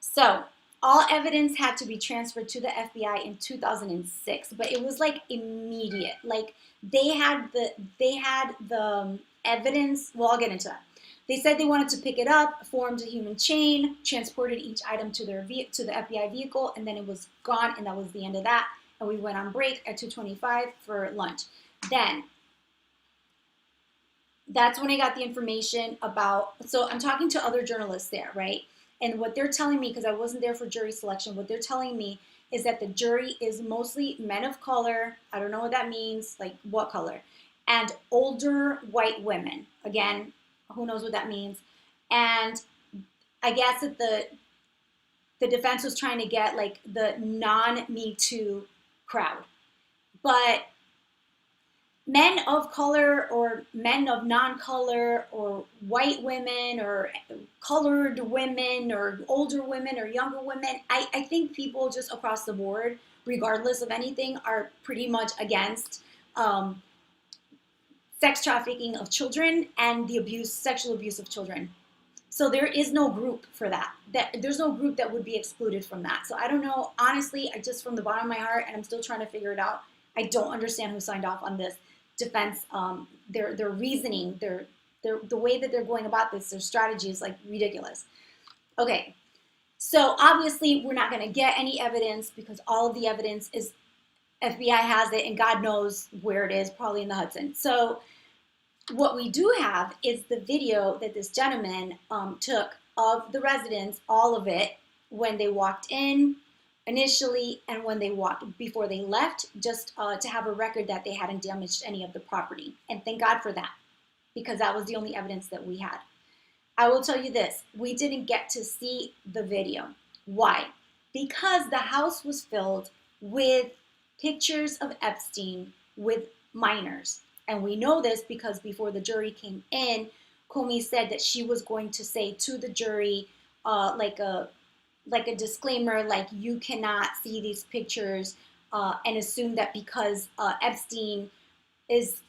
So all evidence had to be transferred to the FBI in 2006, but it was like immediate. Like they had the evidence. Well, I'll get into that. They said they wanted to pick it up, formed a human chain, transported each item to the FBI vehicle, and then it was gone, and that was the end of that. And we went on break at 2:25 for lunch. Then that's when I got the information about. So I'm talking to other journalists there, right? And what they're telling me, because I wasn't there for jury selection, what they're telling me is that the jury is mostly men of color. I don't know what that means, like what color, and older white women. Again, who knows what that means? And I guess that the defense was trying to get like the non-Me Too crowd, but men of color or men of non-color or white women or colored women or older women or younger women, I think people just across the board, regardless of anything, are pretty much against sex trafficking of children and the sexual abuse of children. So there is no group for that. There's no group that would be excluded from that. So I don't know, honestly, I just from the bottom of my heart, and I'm still trying to figure it out, I don't understand who signed off on this defense. Their reasoning, the way that they're going about this, their strategy is like ridiculous. Okay, so obviously we're not going to get any evidence because all of the evidence is FBI has it, and God knows where it is, probably in the Hudson. So what we do have is the video that this gentleman took of the residents, all of it, when they walked in initially and when they walked before they left, just to have a record that they hadn't damaged any of the property. And thank God for that, because that was the only evidence that we had. I will tell you this, we didn't get to see the video. Why? Because the house was filled with pictures of Epstein with minors. And we know this because before the jury came in, Comey said that she was going to say to the jury, like a disclaimer, like you cannot see these pictures and assume that because Epstein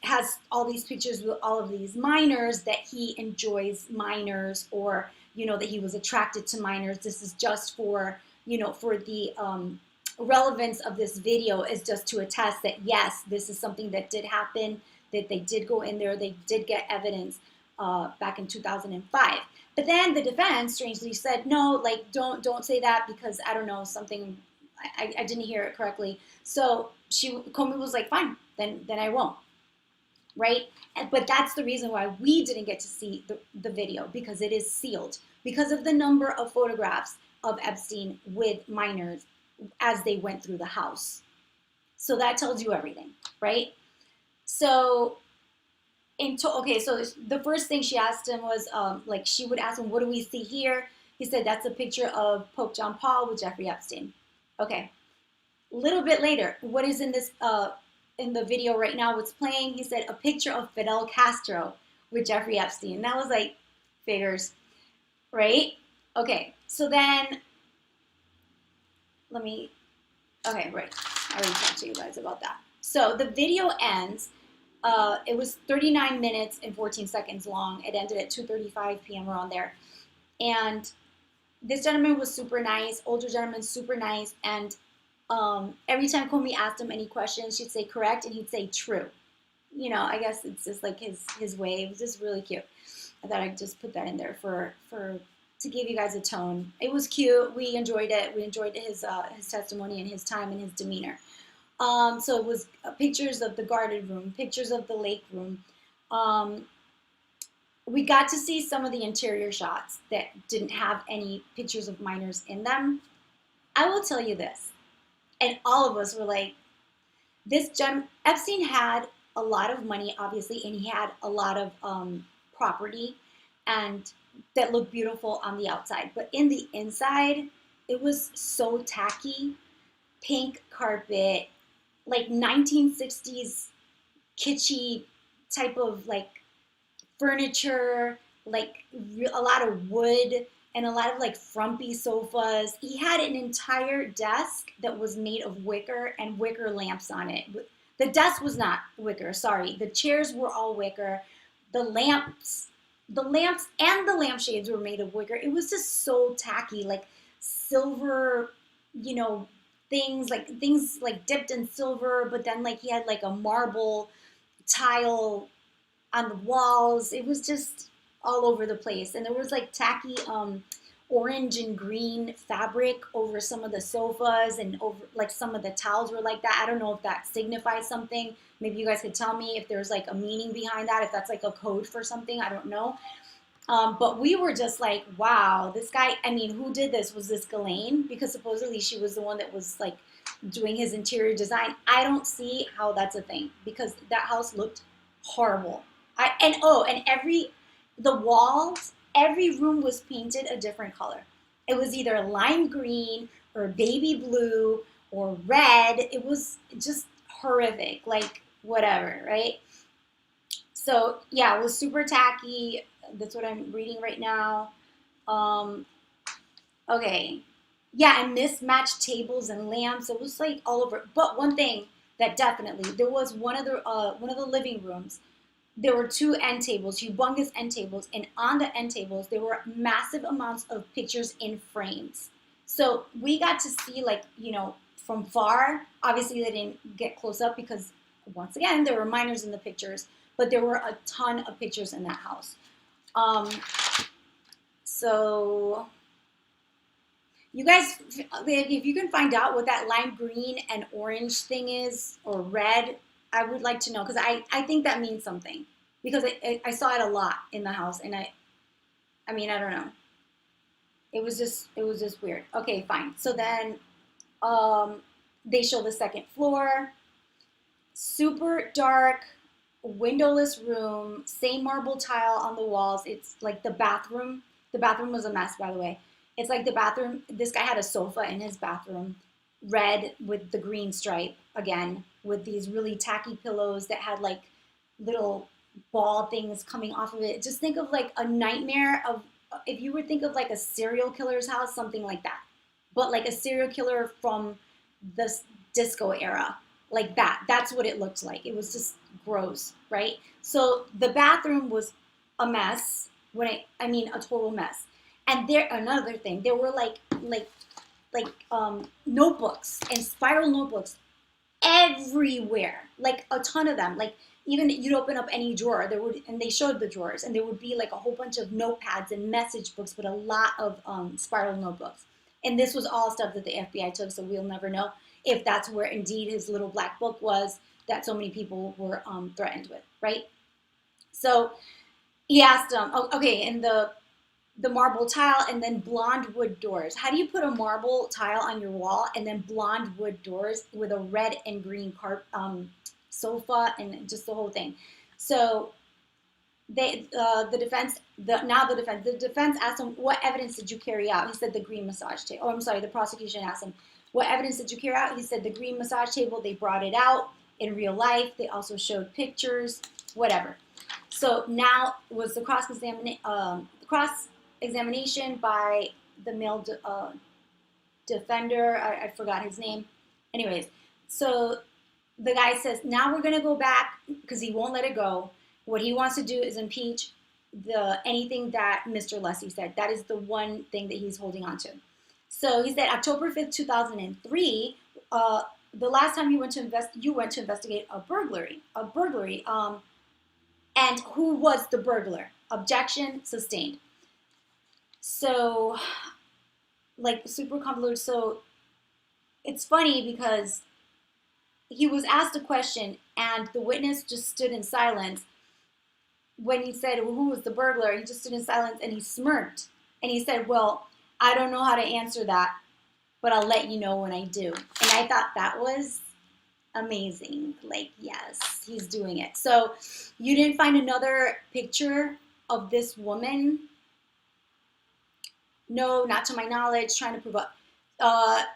has all these pictures with all of these minors that he enjoys minors, or that he was attracted to minors. This is just for for the relevance of this video is just to attest that yes, this is something that did happen, that they did go in there, they did get evidence back in 2005. But then the defense strangely said, no, like don't say that because I don't know, something, I didn't hear it correctly. So Comey was like, fine, then I won't, right? But that's the reason why we didn't get to see the video, because it is sealed, because of the number of photographs of Epstein with minors as they went through the house. So that tells you everything, right? So so the first thing she asked him was, like she would ask him, what do we see here? He said, that's a picture of Pope John Paul with Jeffrey Epstein. Okay. A little bit later, what is in this, in the video right now, what's playing? He said, a picture of Fidel Castro with Jeffrey Epstein. And that was like, figures, right? Okay. So then, okay, right. I already talked to you guys about that. So the video ends. It was 39 minutes and 14 seconds long. It ended at 2:35 p.m. around there. And this gentleman was super nice, older gentleman, super nice. And every time Comey asked him any questions, she'd say correct and he'd say true. I guess it's just like his way. It was just really cute. I thought I'd just put that in there for to give you guys a tone. It was cute. We enjoyed it. We enjoyed his testimony and his time and his demeanor. So it was pictures of the guarded room, pictures of the lake room. We got to see some of the interior shots that didn't have any pictures of minors in them. I will tell you this, and all of us were like, Epstein had a lot of money, obviously, and he had a lot of property, and that looked beautiful on the outside. But in the inside, it was so tacky, pink carpet, like 1960s kitschy type of like furniture, like a lot of wood and a lot of like frumpy sofas. He had an entire desk that was made of wicker and wicker lamps on it. The desk was not wicker, sorry. The chairs were all wicker. The lamps and the lampshades were made of wicker. It was just so tacky, like silver, things like dipped in silver, but then like he had like a marble tile on the walls. It was just all over the place. And there was like tacky orange and green fabric over some of the sofas, and over like some of the towels were like that. I don't know if that signifies something. Maybe you guys could tell me if there's like a meaning behind that, if that's like a code for something. I don't know. But we were just like, wow, this guy, I mean, who did this? Was this Ghislaine? Because supposedly she was the one that was like doing his interior design. I don't see how that's a thing, because that house looked horrible. The walls, every room was painted a different color. It was either lime green or baby blue or red. It was just horrific, like whatever, right? So yeah, it was super tacky. That's what I'm reading right now. Okay. Yeah, and mismatched tables and lamps. It was like all over. But one thing that definitely, there was one of the living rooms. There were two end tables, humongous end tables, and on the end tables there were massive amounts of pictures in frames. So we got to see, like, from far. Obviously they didn't get close up because once again there were minors in the pictures, but there were a ton of pictures in that house. So you guys, if you can find out what that lime green and orange thing is, or red, I would like to know, because I think that means something, because I saw it a lot in the house, and I mean, I don't know. It was just weird. Okay, fine. So then they show the second floor, super dark, windowless room, same marble tile on the walls. It's like the bathroom. The bathroom was a mess, by the way. It's like the bathroom. This guy had a sofa in his bathroom, red with the green stripe, again, with these really tacky pillows that had like little ball things coming off of it. Just think of like a nightmare of, if you would think of like a serial killer's house, something like that. But like a serial killer from the disco era, like that. That's what it looked like. It was just gross, right? So the bathroom was a mess. I mean a total mess. And another thing, there were like notebooks and spiral notebooks everywhere, like a ton of them. Like, even you'd open up any drawer, and they showed the drawers, and there would be like a whole bunch of notepads and message books, but a lot of spiral notebooks. And this was all stuff that the FBI took, so we'll never know if that's where indeed his little black book was that so many people were threatened with, right? So he asked him, okay, and the marble tile and then blonde wood doors. How do you put a marble tile on your wall and then blonde wood doors with a red and green sofa and just the whole thing? So the defense asked him, what evidence did you carry out? He said the green massage table. Oh, I'm sorry, the prosecution asked him, what evidence did you carry out? He said the green massage table. They brought it out in real life. They also showed pictures, whatever. So now was the cross-examination by the male defender. I forgot his name. Anyways, so the guy says, now we're going to go back, because he won't let it go. What he wants to do is impeach anything that Mr. Leslie said. That is the one thing that he's holding on to. So he said October 5th, 2003, the last time you went to investigate a burglary, and who was the burglar? Objection sustained. So, like, super convoluted. So it's funny because he was asked a question and the witness just stood in silence. When he said, well, who was the burglar? He just stood in silence and he smirked. And he said, well, I don't know how to answer that, but I'll let you know when I do. And I thought that was amazing. Like, yes, he's doing it. So you didn't find another picture of this woman? No, not to my knowledge, trying to prove up.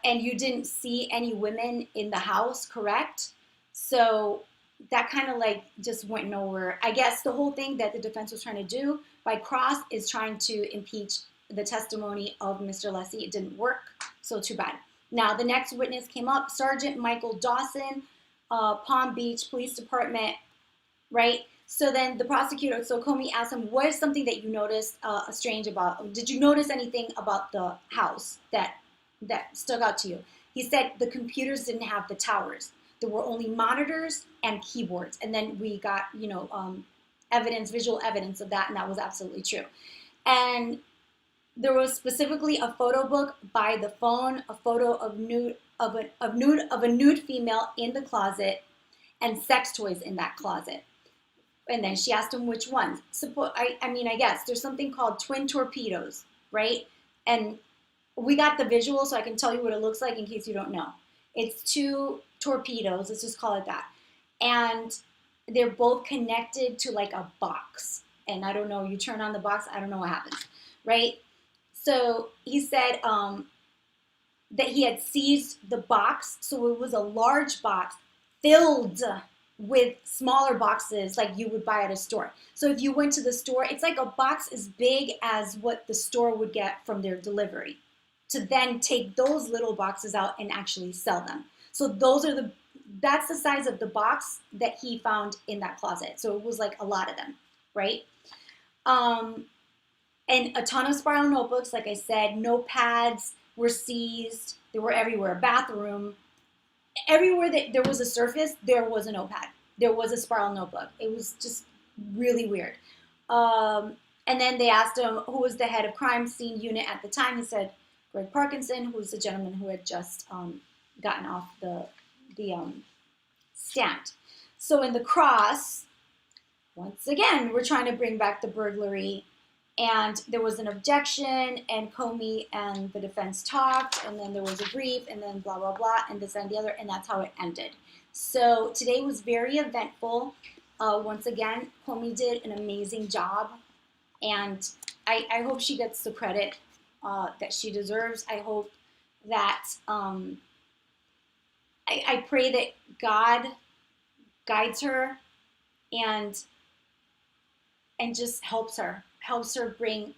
And you didn't see any women in the house, correct? So that kind of like just went nowhere. I guess the whole thing that the defense was trying to do by cross is trying to impeach the testimony of Mr. Leslie. It didn't work, so too bad. Now, the next witness came up, Sergeant Michael Dawson, Palm Beach Police Department, right? So then the prosecutor, so Comey asked him, what is something that you noticed strange about, did you notice anything about the house that stuck out to you? He said the computers didn't have the towers. There were only monitors and keyboards. And then we got, evidence, visual evidence of that, and that was absolutely true. And there was specifically a photo book by the phone, a photo of a nude female in the closet, and sex toys in that closet. And then she asked him which ones. I guess there's something called twin torpedoes, right? And we got the visual, so I can tell you what it looks like in case you don't know. It's two torpedoes, let's just call it that. And they're both connected to like a box. And I don't know, you turn on the box, I don't know what happens, right? So he said that he had seized the box. So it was a large box filled with smaller boxes like you would buy at a store. So if you went to the store, it's like a box as big as what the store would get from their delivery, to then take those little boxes out and actually sell them. So that's the size of the box that he found in that closet. So it was like a lot of them, right? And a ton of spiral notebooks, like I said, notepads were seized. They were everywhere. Bathroom. Everywhere that there was a surface, there was a notepad. There was a spiral notebook. It was just really weird. And then they asked him who was the head of crime scene unit at the time. He said Greg Parkinson, who was the gentleman who had just gotten off the stand. So in the cross, once again, we're trying to bring back the burglary. And there was an objection, and Comey and the defense talked, and then there was a brief, and then blah, blah, blah, and this and the other, and that's how it ended. So today was very eventful. Once again, Comey did an amazing job, and I hope she gets the credit that she deserves. I hope that, I pray that God guides her and just helps her bring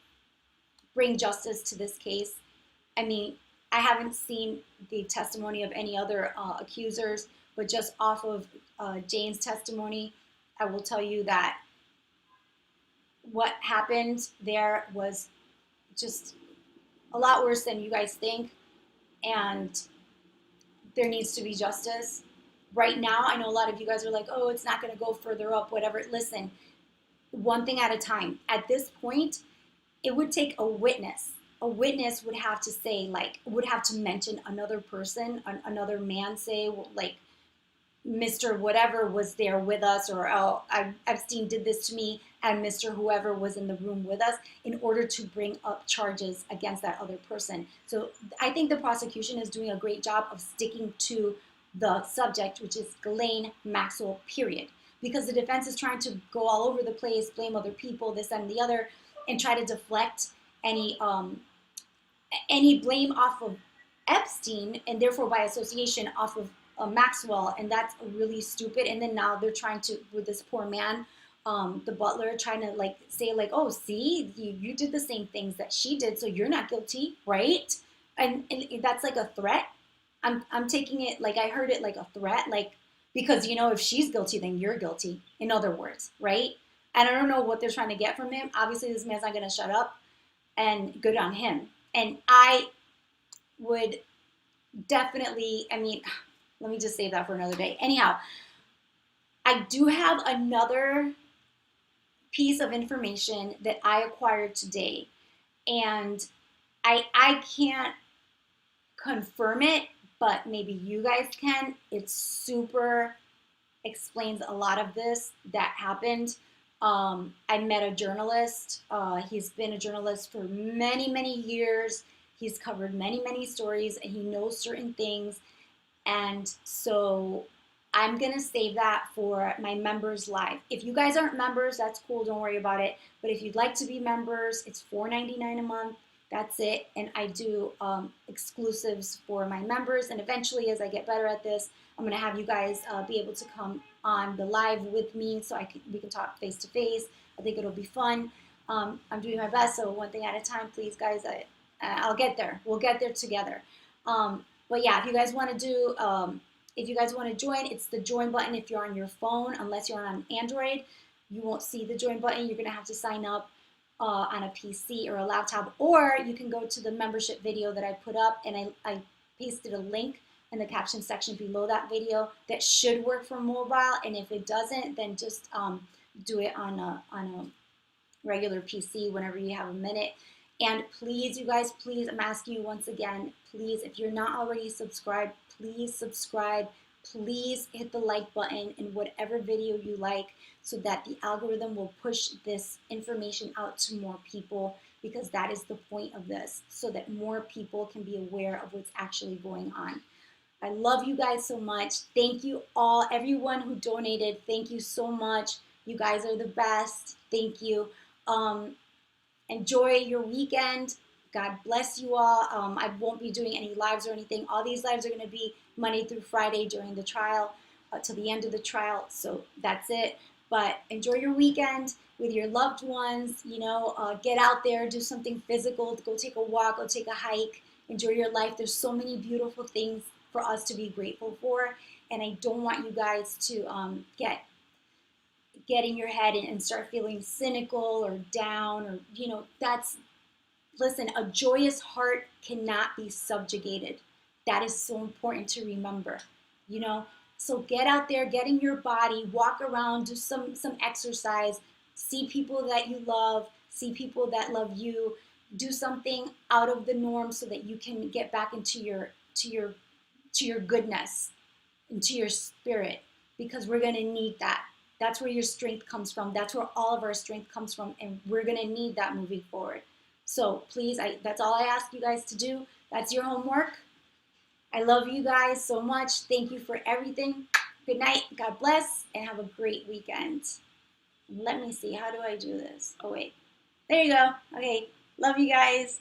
justice to this case. I mean, I haven't seen the testimony of any other accusers, but just off of Jane's testimony, I will tell you that what happened there was just a lot worse than you guys think, and there needs to be justice. Right now, I know a lot of you guys are like, oh, it's not going to go further up, whatever. Listen, one thing at a time. At this point, it would take a witness. A witness would have to say, would have to mention another person, another man, say, like, Mr. whatever was there with us, or Epstein did this to me, and Mr. whoever was in the room with us, in order to bring up charges against that other person. So I think the prosecution is doing a great job of sticking to the subject, which is Ghislaine Maxwell, period. Because the defense is trying to go all over the place, blame other people, this and the other, and try to deflect any blame off of Epstein, and therefore by association off of Maxwell, and that's really stupid. And then now they're trying to, with this poor man, the butler, trying to say oh, see, you did the same things that she did, so you're not guilty, right? And that's like a threat. I'm taking it like I heard it like a threat, because if she's guilty, then you're guilty. In other words, right? And I don't know what they're trying to get from him. Obviously, this man's not going to shut up, and good on him. And I would definitely, Let me just save that for another day. Anyhow, I do have another piece of information that I acquired today, and I can't confirm it, but maybe you guys can. It's super explains a lot of this that happened. I met a journalist. He's been a journalist for many, many years. He's covered many, many stories, and he knows certain things. And so I'm going to save that for my members live. If you guys aren't members, that's cool. Don't worry about it. But if you'd like to be members, it's $4.99 a month. That's it. And I do exclusives for my members. And eventually, as I get better at this, I'm going to have you guys be able to come on the live with me so we can talk face to face. I think it'll be fun. I'm doing my best. So one thing at a time, please, guys. I'll get there. We'll get there together. But yeah, if you guys want to do, if you guys want to join, it's the join button. If you're on your phone, unless you're on Android, you won't see the join button. You're going to have to sign up on a PC or a laptop, or you can go to the membership video that I put up, and I pasted a link in the caption section below that video that should work for mobile. And if it doesn't, then just do it on a regular PC whenever you have a minute. And please, you guys, please, I'm asking you once again, please, if you're not already subscribed, please subscribe. Please hit the like button in whatever video you like so that the algorithm will push this information out to more people, because that is the point of this, so that more people can be aware of what's actually going on. I love you guys so much. Thank you all, everyone who donated. Thank you so much. You guys are the best. Thank you. Enjoy your weekend. God bless you all. I won't be doing any lives or anything. All these lives are going to be Monday through Friday during the trial, till the end of the trial. So that's it. But enjoy your weekend with your loved ones. You know, get out there, do something physical. Go take a walk. Go take a hike. Enjoy your life. There's so many beautiful things for us to be grateful for. And I don't want you guys to get in your head and start feeling cynical or down, or, you know, listen, a joyous heart cannot be subjugated. That is so important to remember, you know. So get out there, get in your body, walk around, do some exercise, see people that you love, see people that love you, do something out of the norm so that you can get back into your goodness, into your spirit, because we're going to need that. That's where your strength comes from. That's where all of our strength comes from, and we're going to need that moving forward. So please, that's all I ask you guys to do. That's your homework. I love you guys so much. Thank you for everything. Good night. God bless, and have a great weekend. Let me see. How do I do this? Oh, wait. There you go. Okay. Love you guys.